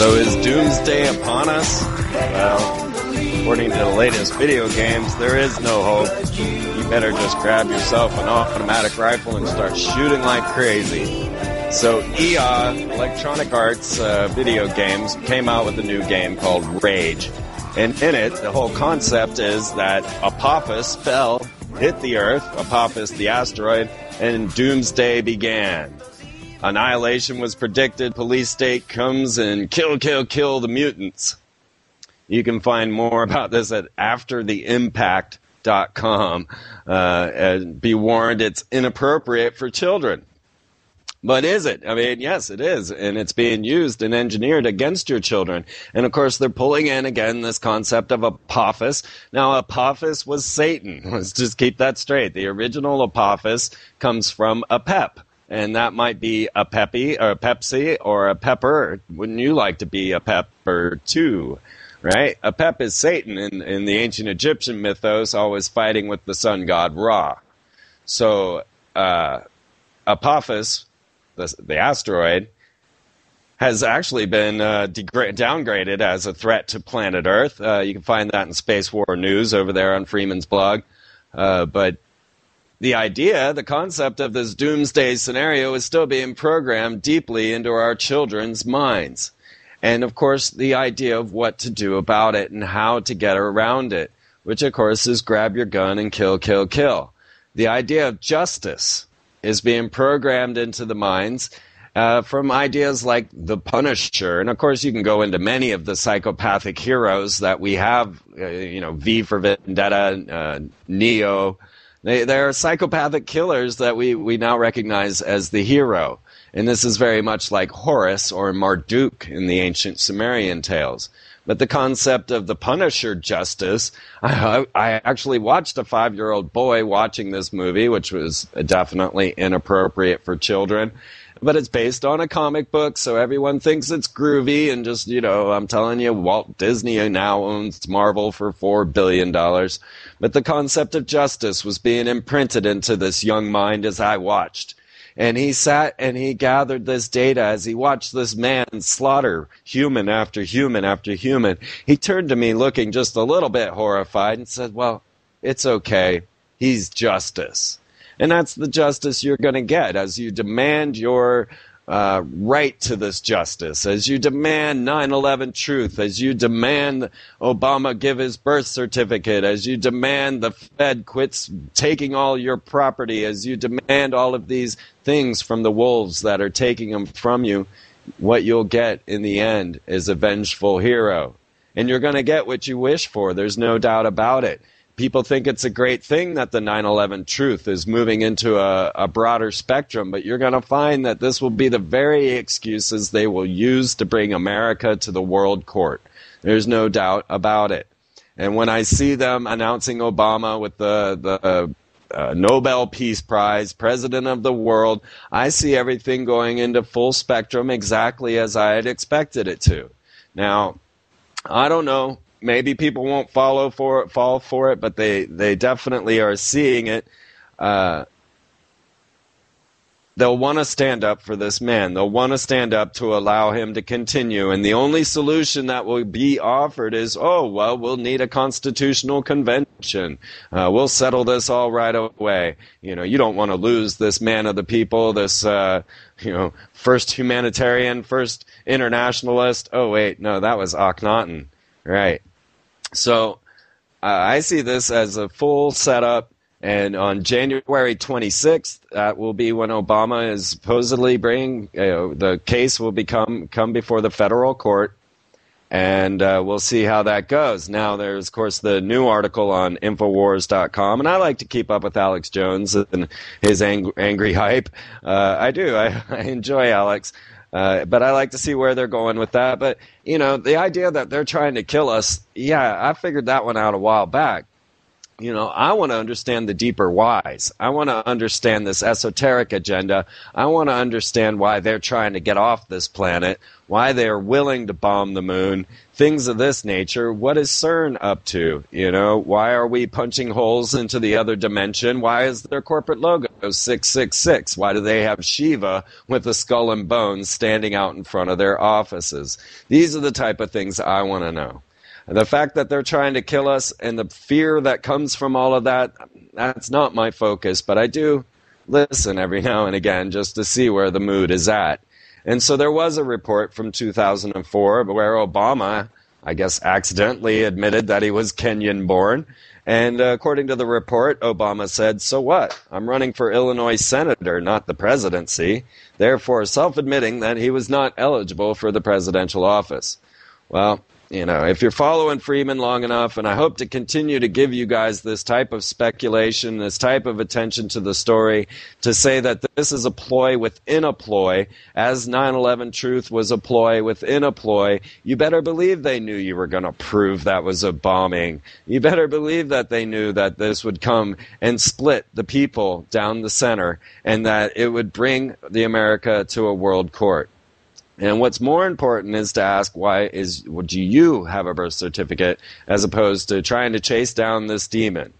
So is doomsday upon us? Well, according to the latest video games, there is no hope. You better just grab yourself an automatic rifle and start shooting like crazy. So EA, Electronic Arts video games, came out with a new game called Rage. And in it, the whole concept is that Apophis fell, hit the Earth, Apophis the asteroid, and doomsday began. Annihilation was predicted, police state comes and kill the mutants. You can find more about this at aftertheimpact.com. And be warned, it's inappropriate for children. But is it? I mean, yes, it is. And it's being used and engineered against your children. And, of course, they're pulling in, again, this concept of Apophis. Now, Apophis was Satan. Let's just keep that straight. The original Apophis comes from a pep. And that might be a Peppy or a Pepsi or a pepper. Wouldn't you like to be a pepper, too? Right? A pep is Satan in the ancient Egyptian mythos, always fighting with the sun god Ra. So, Apophis, the asteroid, has actually been downgraded as a threat to planet Earth. You can find that in Space War News over there on Freeman's blog. But the idea, the concept of this doomsday scenario is still being programmed deeply into our children's minds. And, of course, the idea of what to do about it and how to get around it, which, of course, is grab your gun and kill. The idea of justice is being programmed into the minds from ideas like the Punisher. And, of course, you can go into many of the psychopathic heroes that we have, V for Vendetta, Neo. They're psychopathic killers that we now recognize as the hero. And this is very much like Horus or Marduk in the ancient Sumerian tales. But the concept of the Punisher justice, I actually watched a 5-year-old boy watching this movie, which was definitely inappropriate for children. But it's based on a comic book, so everyone thinks it's groovy. And just, I'm telling you, Walt Disney now owns Marvel for $4 billion. But the concept of justice was being imprinted into this young mind as I watched. And he sat and he gathered this data as he watched this man slaughter human after human after human. He turned to me looking just a little bit horrified and said, well, it's okay. He's justice. And that's the justice you're going to get as you demand your right to this justice, as you demand 9/11 truth, as you demand Obama give his birth certificate, as you demand the Fed quits taking all your property, as you demand all of these things from the wolves that are taking them from you. What you'll get in the end is a vengeful hero. And you're going to get what you wish for. There's no doubt about it. People think it's a great thing that the 9/11 truth is moving into a broader spectrum, but you're going to find that this will be the very excuses they will use to bring America to the world court. There's no doubt about it. And when I see them announcing Obama with the Nobel Peace Prize, President of the world, I see everything going into full spectrum exactly as I had expected it to. Now, I don't know. Maybe people won't fall for it, but they definitely are seeing it. They'll want to stand up for this man. They'll want to stand up to allow him to continue. And the only solution that will be offered is, we'll need a constitutional convention. We'll settle this all right away. You don't want to lose this man of the people, this, first humanitarian, first internationalist. Oh, wait, no, that was Akhenaten. Right. So I see this as a full setup, and on January 26th, that will be when Obama is supposedly bringing the case will come before the federal court, and we'll see how that goes. Now, there's, of course, the new article on Infowars.com, and I like to keep up with Alex Jones and his angry hype. I do. I enjoy Alex. But I like to see where they're going with that. But, the idea that they're trying to kill us, I figured that one out a while back. I want to understand the deeper whys. I want to understand this esoteric agenda. I want to understand why they're trying to get off this planet, why they're willing to bomb the moon, things of this nature. What is CERN up to? Why are we punching holes into the other dimension? Why is their corporate logo 666? Why do they have Shiva with a skull and bones standing out in front of their offices? These are the type of things I want to know. The fact that they're trying to kill us and the fear that comes from all of that, that's not my focus, but I do listen every now and again just to see where the mood is at. And so there was a report from 2004 where Obama, I guess, accidentally admitted that he was Kenyan-born. And according to the report, Obama said, "So what? I'm running for Illinois senator, not the presidency," therefore self-admitting that he was not eligible for the presidential office. Well, if you're following Freeman long enough, and I hope to continue to give you guys this type of speculation, this type of attention to the story, to say that this is a ploy within a ploy, as 9/11 truth was a ploy within a ploy, you better believe they knew you were going to prove that was a bombing. You better believe that they knew that this would come and split the people down the center, and that it would bring the America to a world court. And what's more important is to ask, do you have a birth certificate, as opposed to trying to chase down this demon?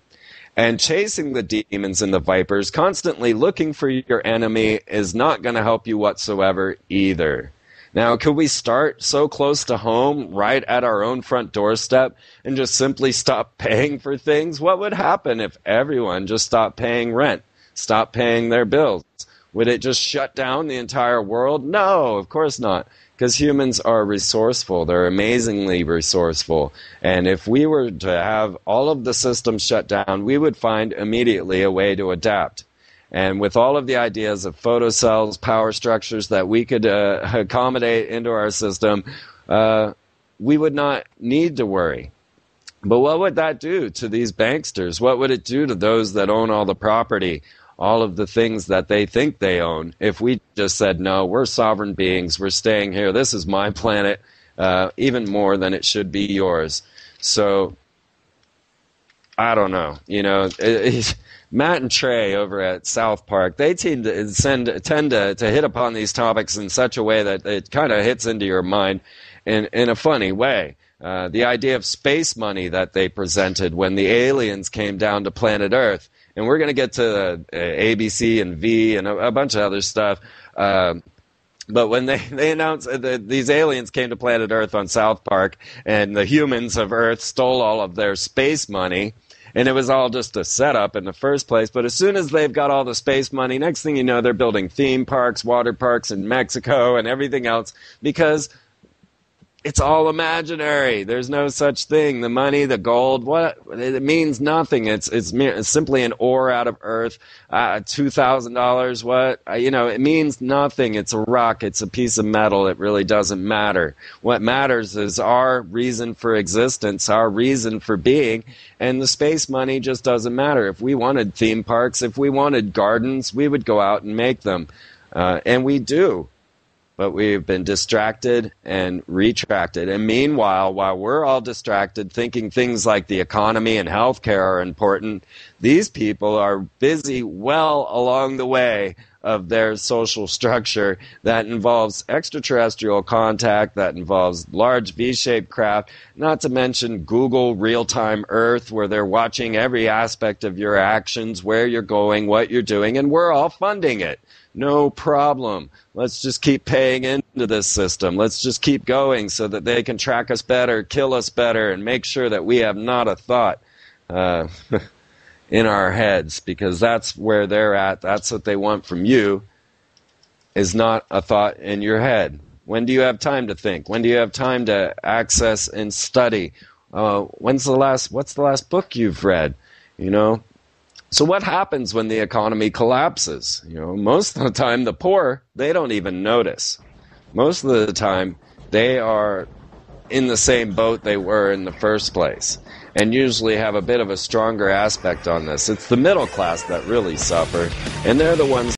And chasing the demons and the vipers, constantly looking for your enemy, is not going to help you whatsoever either. Now, could we start so close to home, right at our own front doorstep, and just simply stop paying for things? What would happen if everyone just stopped paying rent, stopped paying their bills? Would it just shut down the entire world? No, of course not, because humans are resourceful. They're amazingly resourceful. And if we were to have all of the systems shut down, we would find immediately a way to adapt. And with all of the ideas of photocells, power structures that we could accommodate into our system, we would not need to worry. But what would that do to these banksters? What would it do to those that own all the property? All of the things that they think they own, if we just said, no, we're sovereign beings, we're staying here, this is my planet, even more than it should be yours. So, I don't know. Matt and Trey over at South Park, they tend to hit upon these topics in such a way that it kind of hits into your mind in a funny way. The idea of space money that they presented when the aliens came down to planet Earth. And we're going to get to ABC and V and a bunch of other stuff. But when they announced that these aliens came to planet Earth on South Park, and the humans of Earth stole all of their space money, and it was all just a setup in the first place. But as soon as they've got all the space money, next thing you know, they're building theme parks, water parks in Mexico, and everything else, because it's all imaginary. There's no such thing. The money, the gold, it means nothing. It's simply an ore out of earth. $2,000, it means nothing. It's a rock. It's a piece of metal. It really doesn't matter. What matters is our reason for existence, our reason for being, and the space money just doesn't matter. If we wanted theme parks, if we wanted gardens, we would go out and make them. And we do. But we've been distracted and retracted. And meanwhile, while we're all distracted thinking things like the economy and healthcare are important, these people are busy well along the way of their social structure that involves extraterrestrial contact, that involves large V-shaped craft, not to mention Google real-time Earth, where they're watching every aspect of your actions, where you're going, what you're doing, and we're all funding it. No problem. Let's just keep paying into this system. Let's just keep going so that they can track us better, kill us better, and make sure that we have not a thought in our heads, because that's where they're at. That's what they want from you, is not a thought in your head. When do you have time to think? When do you have time to access and study? What's the last book you've read? So what happens when the economy collapses? Most of the time, the poor, they don't even notice. Most of the time, they are in the same boat they were in the first place, and usually have a bit of a stronger aspect on this. It's the middle class that really suffer, and they're the ones